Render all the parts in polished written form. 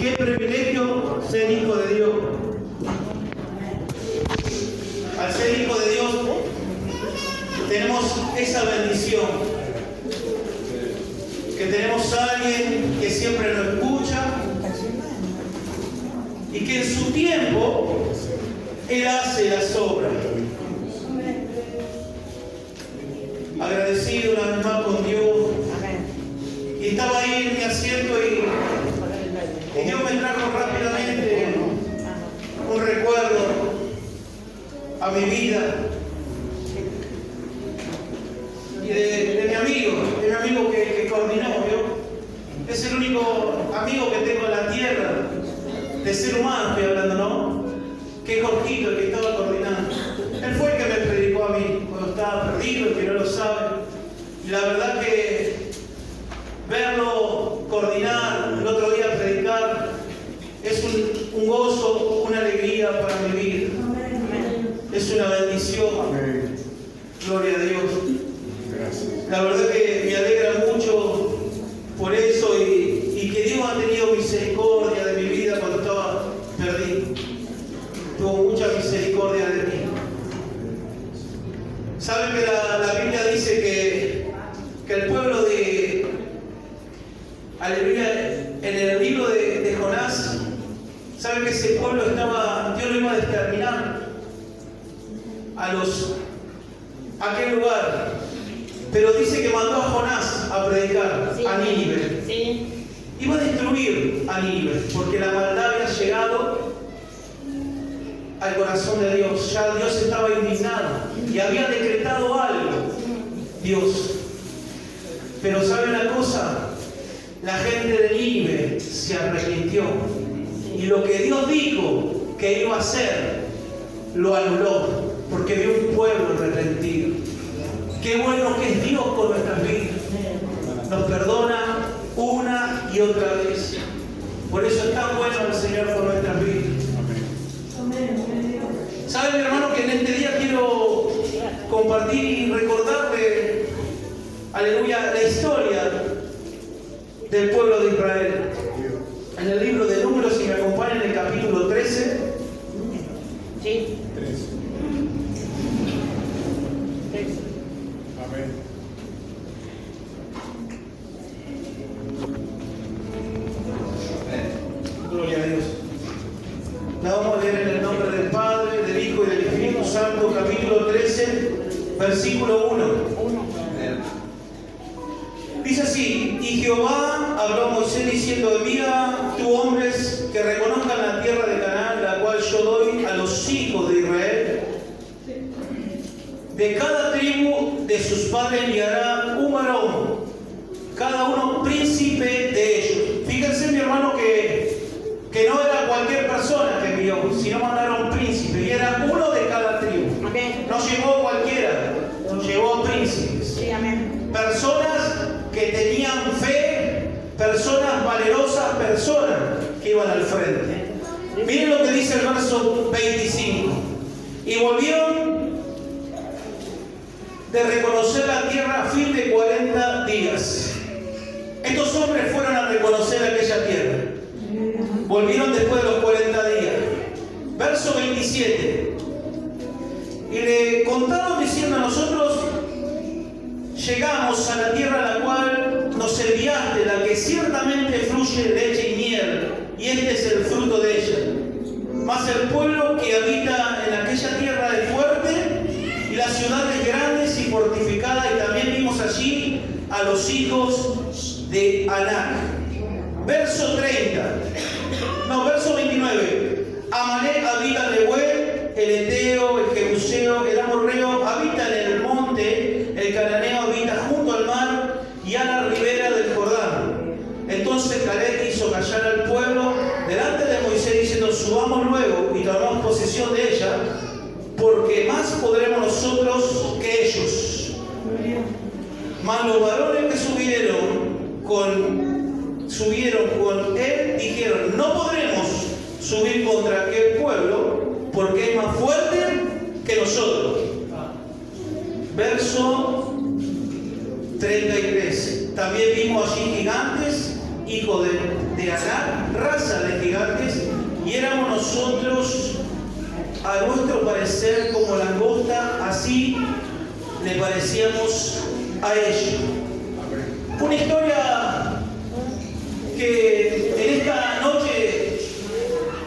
qué privilegio ser hijo de Dios. Al ser hijo de Dios, tenemos esa bendición. Que tenemos a alguien que siempre nos escucha y que en su tiempo Él hace las obras. Agradecido una vez más con Dios. Y estaba ahí en mi asiento y Dios me trajo rápidamente un recuerdo a mi vida y de mi amigo que coordinó. ¿Vio? Es el único amigo que tengo en la tierra, de ser humano estoy hablando, ¿no? Que es Jorgito, el que estaba coordinando. Él fue el que me predicó a mí cuando estaba perdido, el que no lo sabe. Y la verdad que verlo coordinar, el otro día predicar, es un gozo, una alegría para mi vida. Es una bendición. Gloria a Dios. La verdad que me alegra mucho por eso y que Dios ha tenido misericordia de mi vida cuando estaba perdido. Tuvo mucha misericordia de mí. ¿Saben que la Biblia dice que el pueblo de... Aleluya, en el libro de Jonás, ¿saben que ese pueblo estaba... Dios lo iba a exterminar a aquel lugar? Pero dice que mandó a Jonás a predicar a Nínive. Sí. Iba a destruir a Nínive, porque la maldad había llegado al corazón de Dios. Ya Dios estaba indignado y había decretado algo, Dios. Pero ¿saben la cosa? La gente de Nínive se arrepintió. Y lo que Dios dijo que iba a hacer, lo anuló, porque vio un pueblo arrepentido. Qué bueno que es Dios con nuestras vidas. Nos perdona una y otra vez. Por eso es tan bueno el Señor con nuestras vidas. ¿Saben, mi hermano, que en este día quiero compartir y recordarle, aleluya, la historia del pueblo de Israel? En el libro de Números, si me acompañan, en el capítulo 13. Sí. 13. Amén. Gloria a Dios. La vamos a leer en el nombre del Padre, del Hijo y del Espíritu Santo, capítulo 13, versículo 1. Dice así: y Jehová habló a Moisés diciendo, envía tú hombres que reconozcan la tierra de Canaán, la cual yo doy a los hijos de Israel. De cada tribu de sus padres enviará un varón, cada uno príncipe de ellos. Fíjense, mi hermano, que no era cualquier persona que envió, sino mandaron príncipe, y era uno de cada tribu. Amén. No llevó cualquiera, llevó príncipes. Sí, amén. Personas que tenían fe, personas valerosas, personas que iban al frente. Miren lo que dice el verso 25. Y volvieron de reconocer la tierra a fin de 40 días. Estos hombres fueron a reconocer aquella tierra. Volvieron después de los 40 días. Verso 27. Y le contaron diciendo, a nosotros llegamos a la tierra a la cual nos enviaste, la que ciertamente fluye leche y miel, y este es el fruto de ella. Mas el pueblo que habita en aquella tierra es fuerte, y las ciudades grandes y fortificadas, y también vimos allí a los hijos de Anac. Verso 29. Amalek habita en Nehuel, el Eteo, el Jebuseo, el Amorreo habitan en el monte, el Cananeo habita junto al mar y a la ribera del Jordán. Entonces Caleb hizo callar al pueblo delante de Moisés, diciendo, subamos luego y tomamos posesión de ella, porque más podremos nosotros que ellos. Mas los varones que subieron con él dijeron, no podremos subir contra aquel pueblo, porque es más fuerte que nosotros. Verso 33. También vimos allí gigantes, hijos de ganar raza de gigantes y éramos nosotros, a nuestro parecer, como langosta, así le parecíamos a ellos. Una historia que en esta noche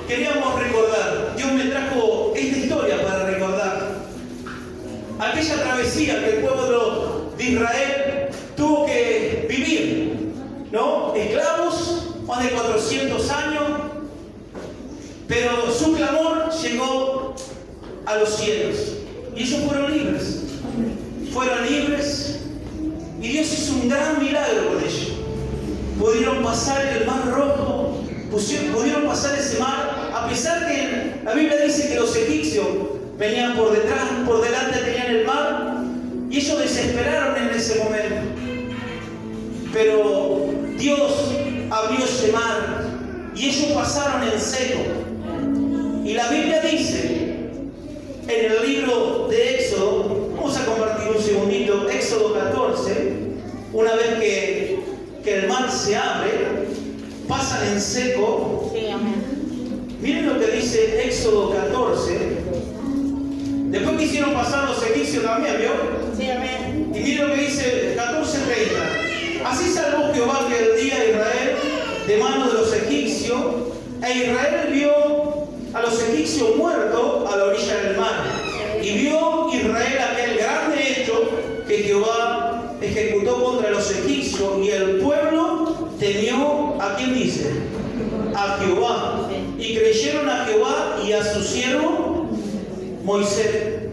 queríamos recordar. Dios me trajo esta historia para recordar aquella travesía que el pueblo de Israel tuvo que vivir, ¿no? Esclavos, más de 400 años, pero su clamor llegó a los cielos y ellos fueron libres. Fueron libres y Dios hizo un gran milagro con ellos. Pudieron pasar el mar rojo, pudieron pasar ese mar, a pesar que la Biblia dice que los egipcios venían por detrás, por delante tenían el mar, y ellos desesperaron en ese momento. Pero Dios abrió ese mar y ellos pasaron en seco. Y la Biblia dice en el libro de Éxodo, vamos a compartir un segundito, Éxodo 14, una vez que el mar se abre, pasan en seco. Sí, amén. Miren lo que dice Éxodo 14. Después quisieron pasar los egipcios también, ¿vio? Sí, amén. Y miren lo que dice 14:30. Así salvó Jehová aquel día a Israel de mano de los egipcios, e Israel vio a los egipcios muertos a la orilla del mar. Y vio Israel aquel grande hecho que Jehová ejecutó contra los egipcios, y el pueblo temió, ¿a quién dice? A Jehová. Y creyeron a Jehová y a su siervo Moisés.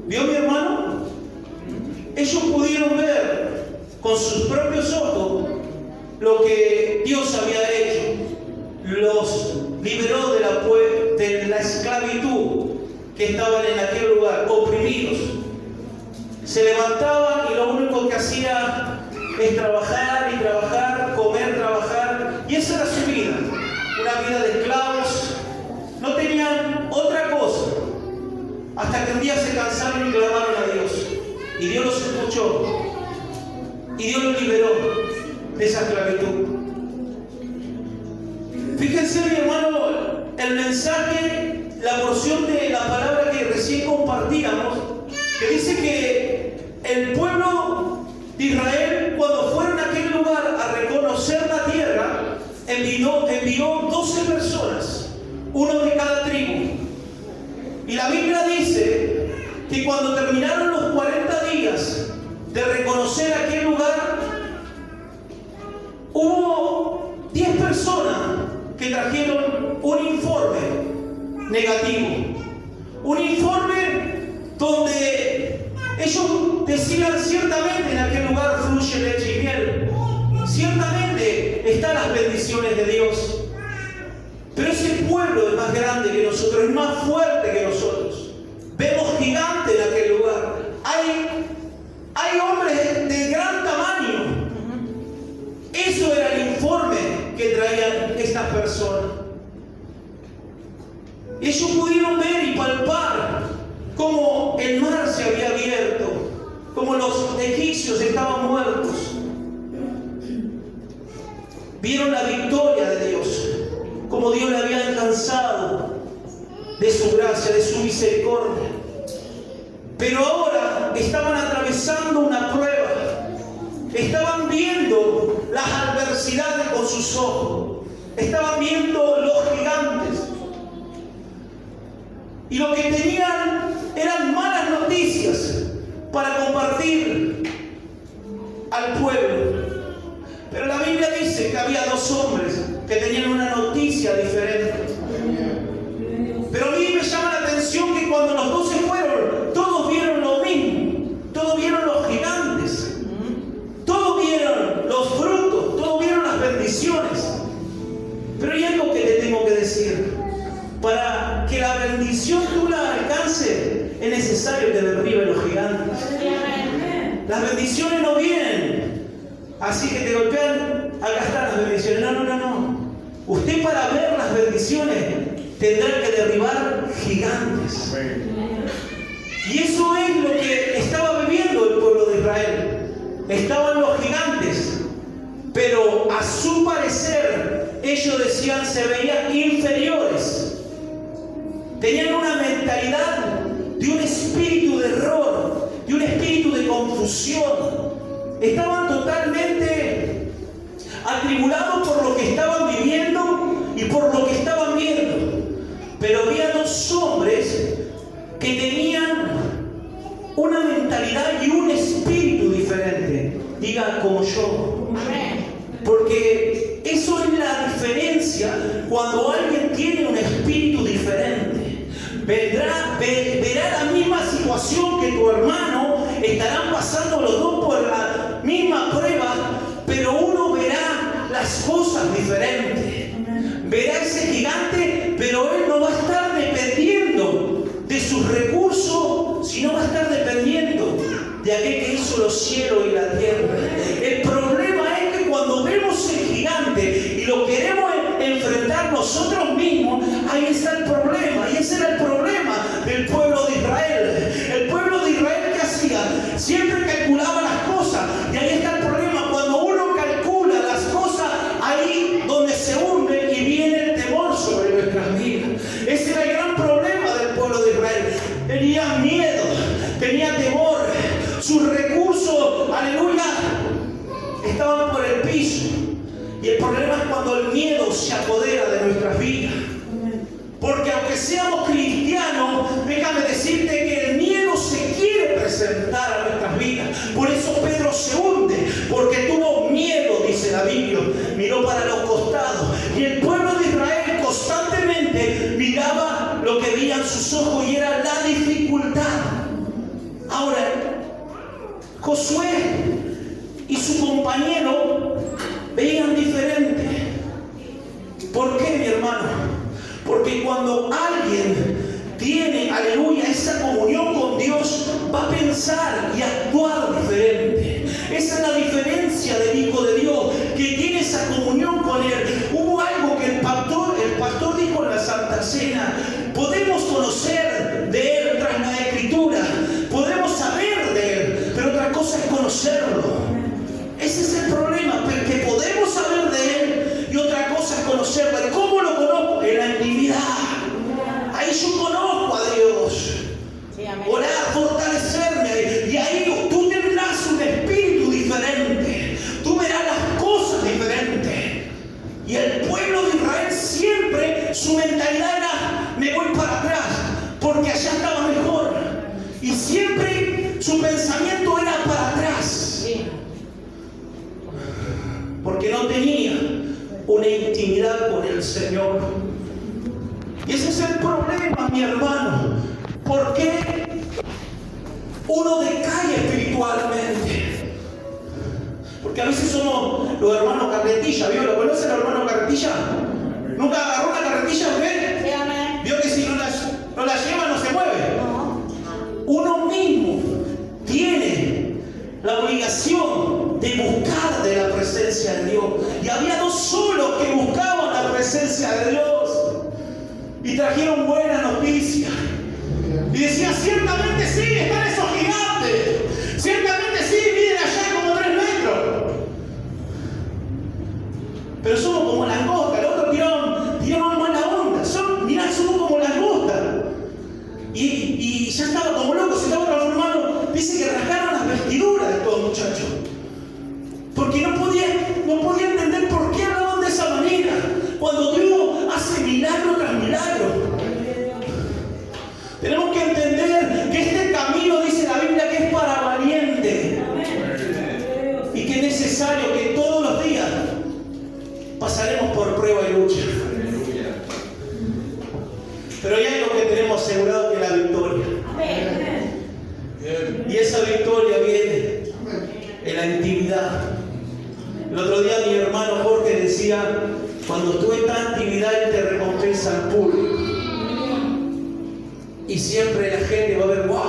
¿Vio, mi hermano? Ellos pudieron ver con sus propios ojos lo que Dios había hecho. Los liberó de la esclavitud que estaban en aquel lugar, oprimidos. Se levantaban y lo único que hacía es trabajar y trabajar, comer, trabajar, y esa era su vida, una vida de esclavos. No tenían otra cosa, hasta que un día se cansaron y clamaron a Dios, y Dios los escuchó, y Dios los liberó de esa esclavitud. Fíjense, mi hermano, el mensaje, la porción de la palabra que recién compartíamos, que dice que el pueblo de Israel, cuando fueron a aquel lugar a reconocer la tierra, envió 12 personas, uno de cada tribu. Y la Biblia dice que cuando terminaron los 40 días de reconocer aquel lugar, hubo 10 personas que trajeron un informe negativo. Un informe donde ellos decían: ciertamente en aquel lugar fluye leche y miel. Ciertamente están las bendiciones de Dios. Pero ese pueblo es más grande que nosotros, es más fuerte que nosotros. Vemos gigantes en aquel lugar. Hay hombres de gran tamaño. Eso era el informe que traían estas personas. Ellos pudieron ver y palpar cómo el mar se había abierto, cómo los egipcios estaban muertos. Vieron la victoria de Dios, cómo Dios le había alcanzado de su gracia, de su misericordia. Pero ahora estaban atravesando una prueba. Estaban viendo las adversidades con sus ojos. Estaban viendo los gigantes. Y lo que tenían eran malas noticias para compartir al pueblo. Pero la Biblia dice que había 2 hombres que tenían una noticia diferente. Pero a mí me llama la atención que cuando los 12 fueron, todos vieron lo mismo. Todos vieron los gigantes. Todos vieron los frutos. Todos vieron las bendiciones. Pero hay algo que te tengo que decir. Para que la bendición tú la alcances, es necesario que derribe los gigantes. Las bendiciones no vienen así que te golpean al gastar las bendiciones. No. Usted, para ver las bendiciones, tendrá que derribar gigantes. Y eso es lo que estaba viviendo el pueblo de Israel. Estaban los gigantes pero a su parecer ellos decían se veían inferiores. Tenían una mentalidad de un espíritu de error, de un espíritu de confusión. Estaban totalmente atribulados por lo que estaban viviendo y por lo que estaban viendo. Pero había dos hombres que tenían una mentalidad y un espíritu diferente. Diga como yo. Porque eso es la diferencia cuando alguien tiene un espíritu diferente. Verá la misma situación que tu hermano, estarán pasando los dos por la misma prueba, pero uno verá las cosas diferentes. Verá ese gigante, pero él no va a estar dependiendo de sus recursos, sino va a estar dependiendo de aquel que hizo los cielos y la tierra. El problema es que cuando vemos el gigante y lo queremos enfrentar nosotros mismos, ahí está el problema. Y ese era el problema del pueblo de Israel. El pueblo de Israel, ¿qué hacía? Siempre calculaba las cosas. Y ahí está el problema. Cuando uno calcula las cosas, ahí donde se hunde y viene el temor sobre nuestras vidas. Ese era el gran problema del pueblo de Israel. Tenía miedo, tenía temor. Sus recursos, aleluya, estaban por el piso. Y el problema es cuando el miedo se apodera de nuestras vidas. Porque aunque seamos cristianos, déjame decirte que el miedo se quiere presentar a nuestras vidas. Por eso Pedro se hunde, porque tuvo miedo, dice la Biblia. Miró para los costados. Y el pueblo de Israel constantemente miraba lo que veían sus ojos y era la dificultad. Ahora, Josué y su compañero veían diferente. ¿Por qué, mi hermano? Porque cuando alguien tiene, aleluya, esa comunión con Dios, va a pensar y actuar diferente. Esa es la diferencia del Hijo de Dios, que tiene esa comunión con Él. Hubo algo que el pastor dijo en la Santa Cena. Podemos conocer de Él tras la Escritura, podemos saber de Él, pero otra cosa es conocerlo. Ese es el problema, porque podemos saber de Él y otra cosa es conocerlo. ¿Y cómo lo conozco? En la intimidad. Ahí yo conozco a Dios. Orar, fortalecerme. Y ahí tú tendrás un espíritu diferente. Tú verás las cosas diferentes. Y el pueblo de Israel siempre, su mentalidad era, me voy para atrás, porque allá estaba mejor. Y siempre su pensamiento era para atrás. Porque no tenía una intimidad con el Señor. Y ese es el problema, mi hermano. ¿Por qué uno decae espiritualmente? Porque a veces somos los hermanos carretilla. ¿Vio? ¿Lo conocen los hermanos carretilla? ¿Nunca agarró una carretilla usted? Sí, amén. ¿Vio que si no la lleva no se mueve? No. Uno mismo tiene la obligación de buscar de la presencia de Dios. Y había dos solos que buscaban la presencia de Dios. Y trajeron buena noticia. Y decía, ciertamente sí, están esos gigantes. Ciertamente sí, miren allá como 3 metros. Pero somos como langostas. Los otros tiraron mala onda. Mirá, somos como langostas. Y ya estaba como loco, se estaba transformando. Dice que rasgaron las vestiduras de estos muchachos. Porque no podía entender por qué hablaban de esa manera. Cuando Dios hace milagro tras milagro. Tenemos que entender que este camino, dice la Biblia, que es para valiente. Y que es necesario que todos los días pasaremos por prueba y lucha. Pero hay algo que tenemos asegurado, que es la victoria. Y esa victoria viene en la intimidad. El otro día mi hermano Jorge decía, cuando tú estás en intimidad, Él te recompensa al público. Y siempre la gente va a ver, wow,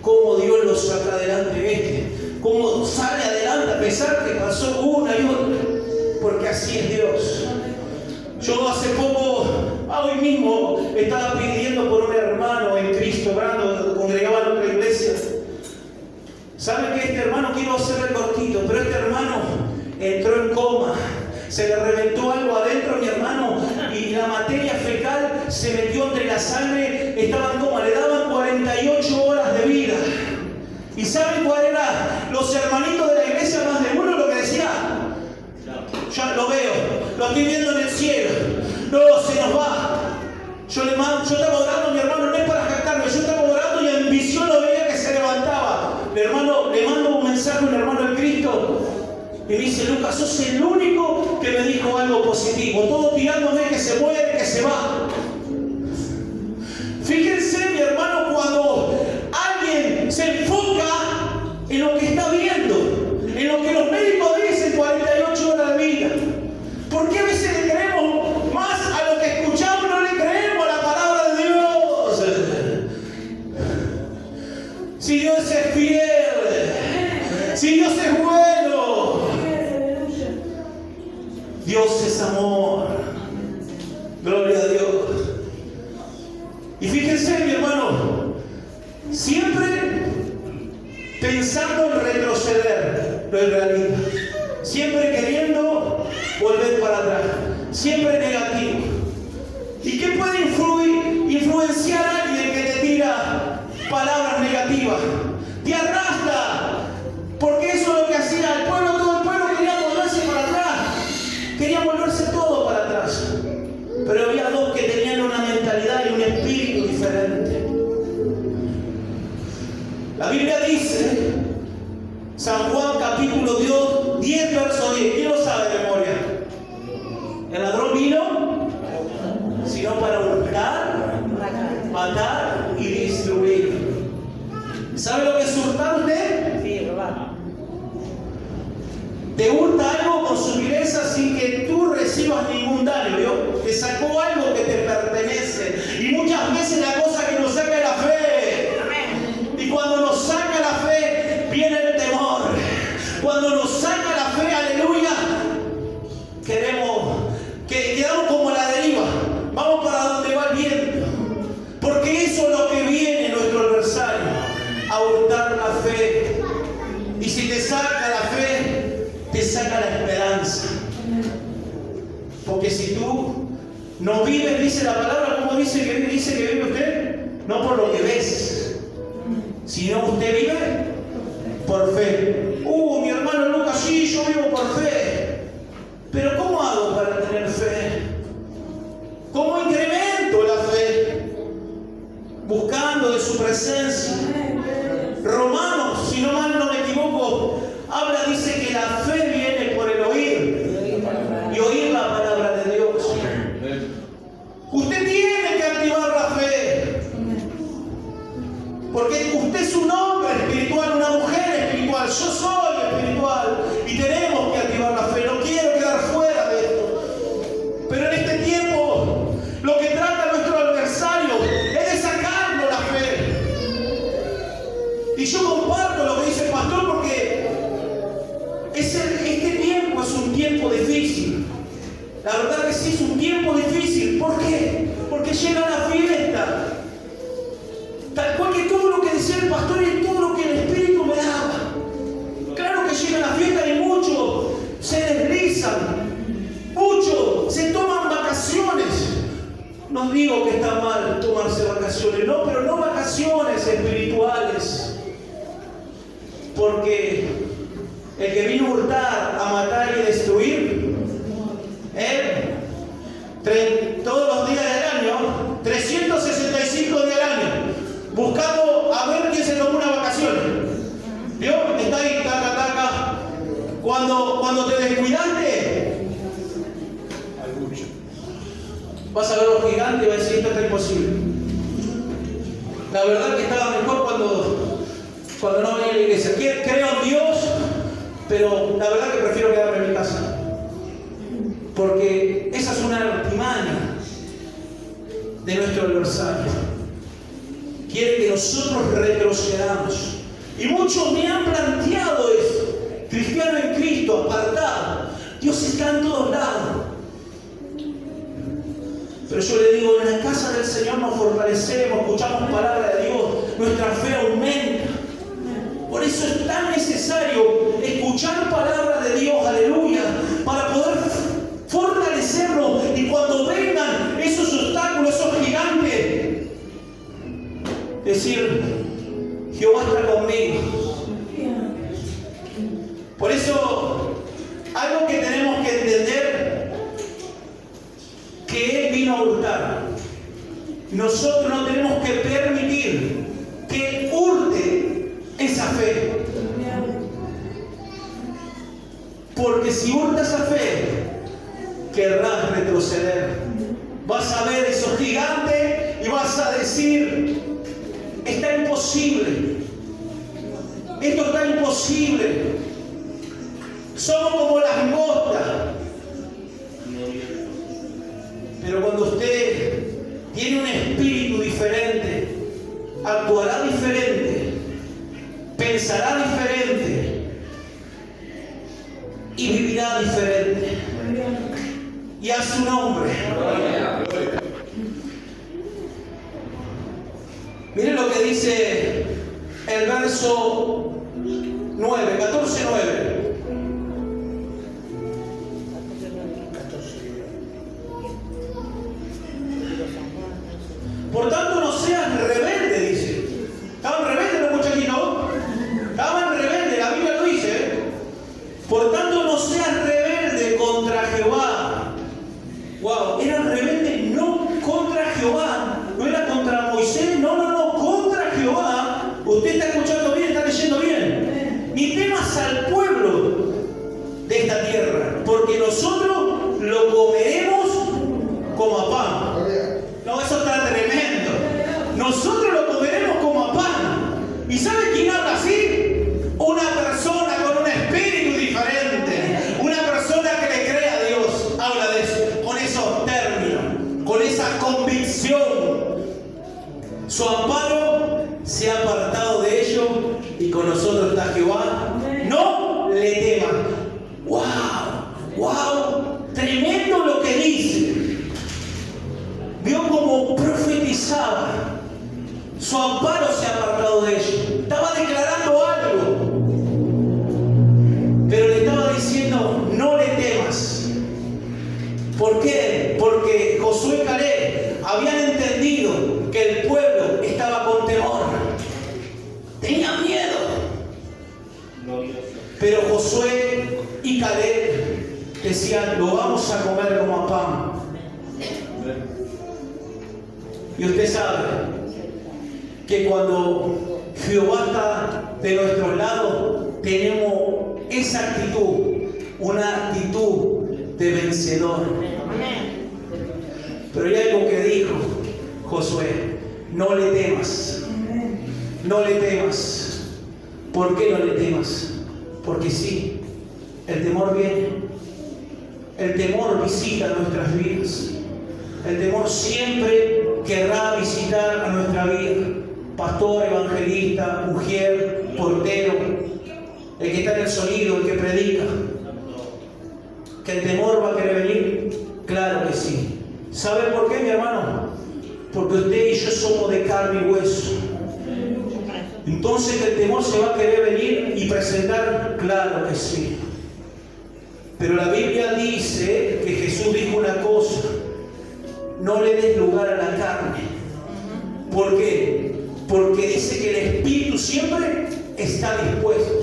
cómo Dios lo saca adelante, cómo sale adelante a pesar que pasó una y otra, porque así es Dios. Yo hace poco, hoy mismo, estaba pidiendo por un hermano en Cristo, orando, congregaba en otra iglesia. ¿Saben que este hermano, quiero hacerle cortito, pero este hermano entró en coma. Se le reventó algo adentro, mi hermano, y la materia fecal se metió entre la sangre. Estaba en coma, le daban 48 horas de vida. ¿Y saben cuál era? Los hermanitos de la iglesia, más de uno, lo que decía: ya lo veo, lo estoy viendo en el cielo. No, se nos va. Yo estaba orando, mi hermano, no es para jactarme, yo estaba orando y en visión lo veía que se levantaba. Le mando un mensaje a un hermano en Cristo y me dice: Lucas, sos el único que me dijo algo positivo. Todo tirándome que se muere, que se va. Fíjense, mi hermano, cuando alguien se enfoca en lo que está viendo, en lo que los médicos dicen, 48 horas de vida. ¿Por qué a veces le creemos más a lo que escuchamos, no le creemos a la palabra de Dios? Si Dios es fiel, si Dios es bueno, Dios es amor. Gloria a Dios. Y fíjense, mi hermano, siempre pensando en retroceder, lo israelita. Siempre queriendo volver para atrás. Siempre negativo. ¿Y qué puede influenciar a alguien que te tira palabras negativas? Te arrastra. Porque eso es lo que hacía el pueblo. Todo el pueblo quería volverse para atrás. Quería volverse todo para atrás. Pero había dos que tenían una mentalidad y un espíritu diferente. La Biblia dice, San Juan capítulo 10, verso 10. ¿Quién lo sabe de memoria? El ladrón vino, sino para hurtar, matar y destruir. ¿Sabe lo que es hurtar usted? Sí, robar. Te hurta algo con su vileza sin que tú recibas ningún daño, ¿vio? Te sacó algo que te pertenece. Y muchas veces la cosa que nos saca es la fe. Y cuando nos saca la fe, viene el temor. Cuando nos saca la fe, aleluya, quedamos como a la deriva. Vamos para donde va el viento. Porque eso es lo que viene nuestro adversario, a hurtar la fe. Y si te saca la fe, te saca la esperanza. Porque si tú no vives, dice la palabra, ¿cómo dice que vive usted? No por lo que ves, sino usted vive por fe. Mi hermano Lucas, sí, yo vivo por fe. Pero ¿cómo hago para tener fe? ¿Cómo incremento la fe? Buscando de su presencia. Romanos, si no mal no me equivoco, dice que la fe viene por el oír y oír la palabra de Dios. Usted tiene que activar la fe, porque usted es un hombre espiritual, una mujer espiritual. Yo soy espiritual y tenemos que activar la fe. No quiero quedar fuera de esto, pero en este tiempo lo que trata nuestro adversario es de sacarnos la fe. Y yo comparto lo que dice el pastor, porque este tiempo es un tiempo difícil. La verdad que sí, es un tiempo difícil. ¿Por qué? Porque llega la fiesta. Tal cual que todo lo que decía el pastor y todo lo que el Espíritu me daba. Claro que llega la fiesta y muchos se deslizan. Muchos se toman vacaciones. No digo que está mal tomarse vacaciones, no, pero no vacaciones espirituales. Porque el que vino a hurtar, a matar y destruir, él, todos los días del año, 365 días del año, buscando a ver quién se tomó una vacación. ¿Vio? Está ahí, taca, taca. Cuando te descuidaste, vas a ver los gigantes y vas a decir: esto está imposible. La verdad que estaba mejor cuando no venía a la iglesia. Creo en Dios, pero la verdad que prefiero quedarme en mi casa. Porque esa es una artimaña de nuestro adversario. Quiere que nosotros retrocedamos. Y muchos me han planteado eso. Cristiano en Cristo, apartado. Dios está en todos lados. Pero yo le digo, en la casa del Señor nos fortalecemos, escuchamos palabra de Dios, nuestra fe aumenta. Por eso es tan necesario escuchar palabra de Dios, aleluya. nosotros no tenemos que permitir que hurte esa fe. Porque si hurta esa fe, querrás retroceder. Vas a ver esos gigantes y vas a decir, está imposible. Esto está imposible. Somos como las langostas. Pero cuando usted tiene un espíritu diferente, actuará diferente, pensará diferente y vivirá diferente. Y a su nombre. Miren lo que dice el verso 9, 14:9. Por tanto, no seas rebelde, dice. ¿Estaban rebeldes los muchachitos? Estaban rebeldes, la Biblia lo dice. Por tanto, no seas rebelde contra Jehová. Wow, eran rebeldes no contra Jehová, no era contra Moisés, no, contra Jehová. Usted está escuchando bien, está leyendo bien. Ni temas al pueblo de esta tierra, porque nosotros lo comeremos como a pan. No, eso está tremendo. Nosotros lo comeremos como a pan. ¿Y sabe quién habla así? Una persona con un espíritu diferente. Una persona que le cree a Dios. Habla de eso, con esos términos, con esa convicción. Su amparo se ha apartado de ellos y con nosotros está Jehová. No le temas. ¡Wow! Tremendo lo que dice. Vio como profetizaba. Su amparo se ha apartado de ellos. Estaba declarando algo. Pero le estaba diciendo, no le temas. ¿Por qué? Porque Josué y Caleb habían entendido que el pueblo estaba con temor. Tenía miedo. Pero Josué y Caleb decían, lo vamos a comer como a pan. Y usted sabe que cuando Jehová está de nuestro lado, tenemos esa actitud, una actitud de vencedor. Pero hay algo que dijo Josué, no le temas, no le temas. ¿Por qué no le temas? Porque sí, el temor viene, el temor visita nuestras vidas. El temor siempre querrá visitar a nuestra vida. Pastor, evangelista, mujer, portero, el que está en el sonido, el que predica. ¿Que el temor va a querer venir? Claro que sí. ¿Sabe por qué, mi hermano? Porque usted y yo somos de carne y hueso. Entonces el temor se va a querer venir y presentar, claro que sí. Pero la Biblia dice que Jesús dijo una cosa. No le des lugar a la carne. ¿Por qué? Porque dice que el espíritu siempre está dispuesto.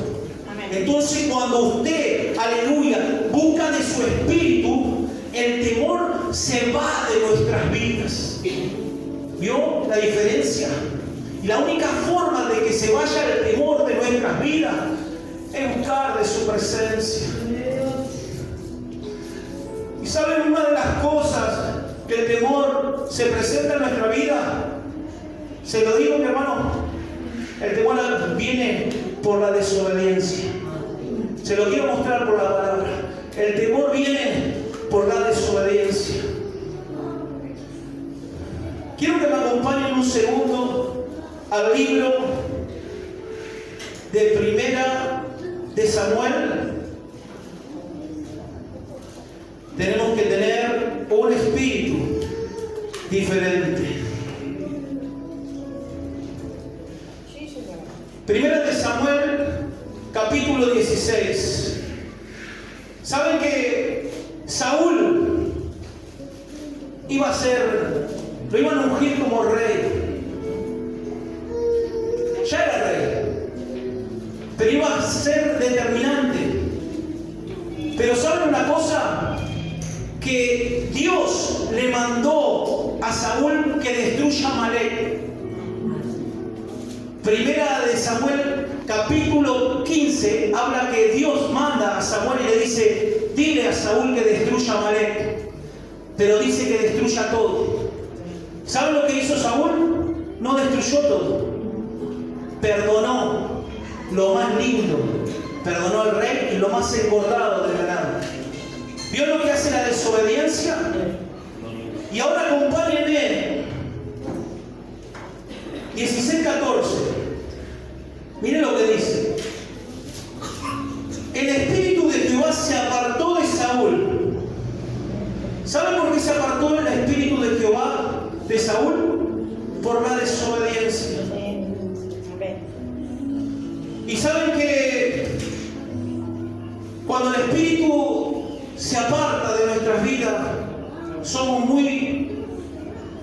Entonces cuando usted, aleluya, busca de su espíritu, el temor se va de nuestras vidas. ¿Vio la diferencia? Y la única forma de que se vaya el temor de nuestras vidas es buscar de su presencia. Y saben, una de las cosas que el temor se presenta en nuestra vida, se lo digo, mi hermano, el temor viene por la desobediencia. Se lo quiero mostrar por la palabra. El temor viene por la desobediencia. Quiero que me acompañen un segundo al libro de Primera de Samuel. Tenemos que tener un espíritu diferente. Primera de Samuel, capítulo 16. ¿Saben que Saúl iba a ser, lo iban a ungir como rey? Ya era rey, pero iba a ser determinante. Pero ¿saben una cosa? Que que Dios le mandó a Saúl que destruya a Amalek. Primera de Samuel, capítulo 15, habla que Dios manda a Samuel y le dice: dile a Saúl que destruya a Amalek. Pero dice que destruya todo. ¿Saben lo que hizo Saúl? No destruyó todo. Perdonó lo más lindo. Perdonó al rey y lo más engordado del ganado. ¿Vio lo que hace la desobediencia? Y ahora acompáñenme. 16:14. Miren lo que dice. El espíritu de Jehová se apartó de Saúl. ¿Saben por qué se apartó el espíritu de Jehová de Saúl? Por la desobediencia. Y saben que cuando el espíritu se aparta de nuestras vidas, somos muy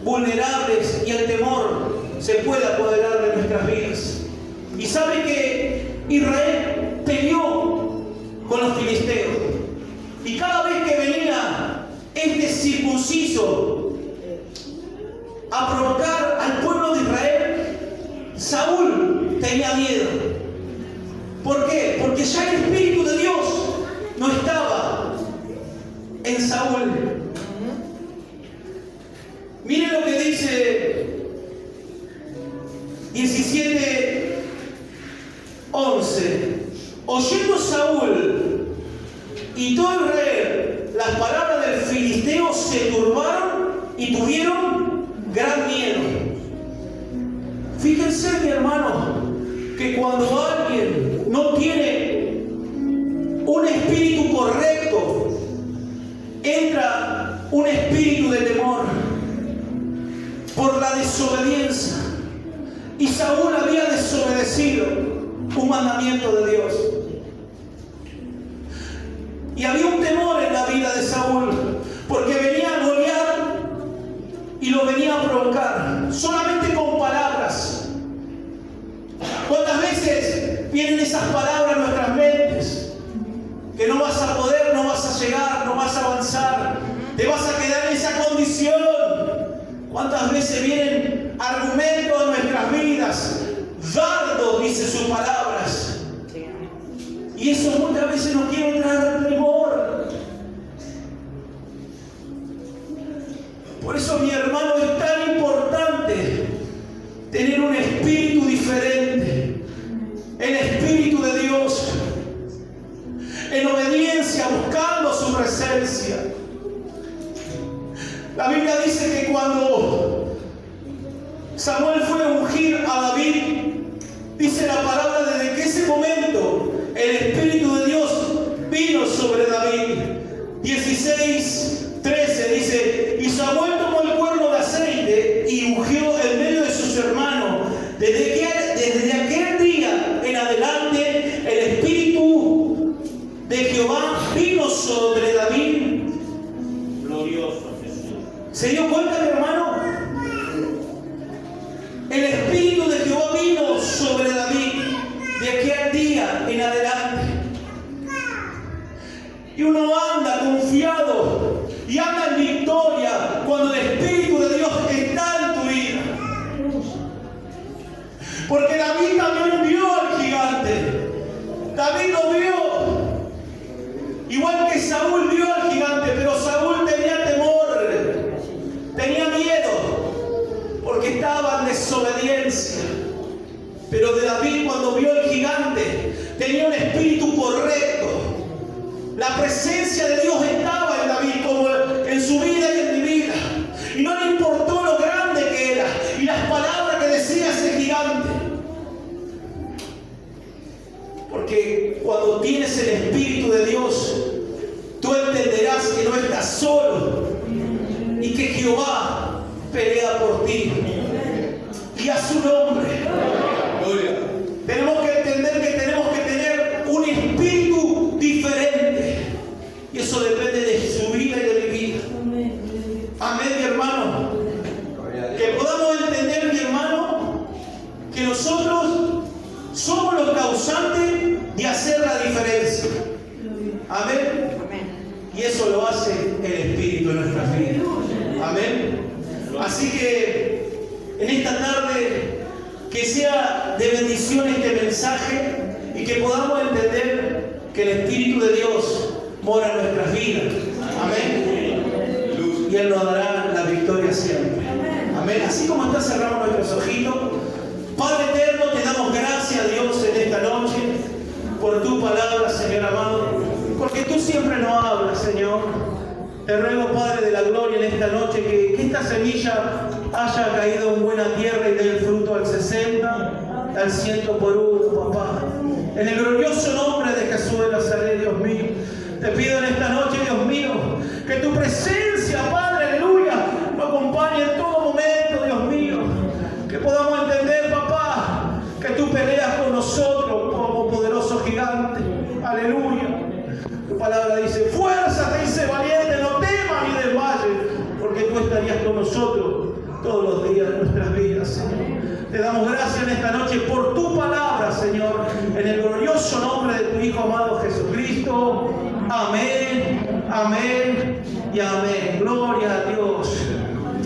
vulnerables y el temor se puede apoderar de nuestras vidas. Y saben que Israel peleó con los filisteos. Y cada vez que venía este circunciso a provocar al pueblo de Israel, Saúl tenía miedo. ¿Por qué? Porque ya el Espíritu de Dios no estaba en Saúl. Miren lo que dice 17:11. Oyendo Saúl y todo Israel las palabras del filisteo, se turbaron y tuvieron gran miedo. Fíjense, mi hermano, que cuando alguien no tiene un espíritu correcto, entra un espíritu de temor por la desobediencia. Y Saúl había desobedecido un mandamiento de Dios. Y había un temor en la vida de Saúl, porque venía Goliat y lo venía a provocar, solamente con palabras. ¿Cuántas veces vienen esas palabras a nuestras mentes? Que no vas a poder, no vas a llegar, no vas a avanzar, te vas a quedar en esa condición. ¿Cuántas veces vienen argumentos a nuestras vidas? Dardo, dice sus palabras. Y eso muchas veces nos quiere traer temor. Por eso, mi hermano, es tan importante tener un espíritu diferente. El Espíritu de Dios. En obediencia, buscando su presencia. La Biblia dice que cuando Samuel fue a ungir a David, dice la palabra, desde que ese momento el Espíritu de Dios vino sobre David. 16:13 dice: y Samuel tomó el cuerno de aceite y ungió en medio de sus hermanos. Desde aquel día en adelante el Espíritu de Jehová vino sobre David. Glorioso Jesús. ¿Se dio cuenta, mi hermano? El Espíritu de Jehová vino sobre David de aquel día en adelante. Y uno anda confiado y anda en victoria cuando el Espíritu de Dios está en tu vida. Porque David también vio al gigante. David lo vio. Igual que Saúl vio al gigante, pero Saúl tenía temor, tenía miedo, porque estaba en desobediencia. Pero de David, cuando vio al gigante, tenía un espíritu correcto. La presencia de Dios estaba en David, como en su vida y en mi vida. Y no le importó lo grande que era y las palabras que decía ese gigante. Porque cuando tienes el Espíritu de Dios, tú entenderás que no estás solo y que Jehová pelea por ti. Y a su nombre. Tenemos que entender que tenemos que tener un espíritu diferente. Y eso depende de su vida y de mi vida. Amén, mi hermano. Que podamos entender, mi hermano, que nosotros somos los causantes de hacer la diferencia. Amén. Y eso lo hace el Espíritu. nuestras vidas. Amén. Así que en esta tarde, que sea de bendición este mensaje y que podamos entender que el Espíritu de Dios mora en nuestras vidas. Amén. Y Él nos dará la victoria siempre. Amén. Así como está, cerramos nuestros ojitos. Padre eterno, te damos gracias, Dios, en esta noche por tu palabra, Señor amado, porque tú siempre nos hablas, Señor. Te ruego, Padre de la gloria, en esta noche que esta semilla haya caído en buena tierra y dé el fruto al 60, al 100 por uno, papá. En el glorioso nombre de Jesús de Nazaret, Dios mío, te pido en esta noche, Dios mío, que tu presencia, Padre, aleluya, nos acompañe en todo momento, Dios mío. Que podamos entender, papá, que tú peleas con nosotros como poderoso gigante. Aleluya. Tu palabra dice, fuerza, te dice valiente, no temas ni desmayes, porque tú estarías con nosotros todos los días de nuestras vidas, Señor. Te damos gracias en esta noche por tu palabra, Señor, en el glorioso nombre de tu Hijo amado Jesucristo. Amén, amén y amén. Gloria a Dios.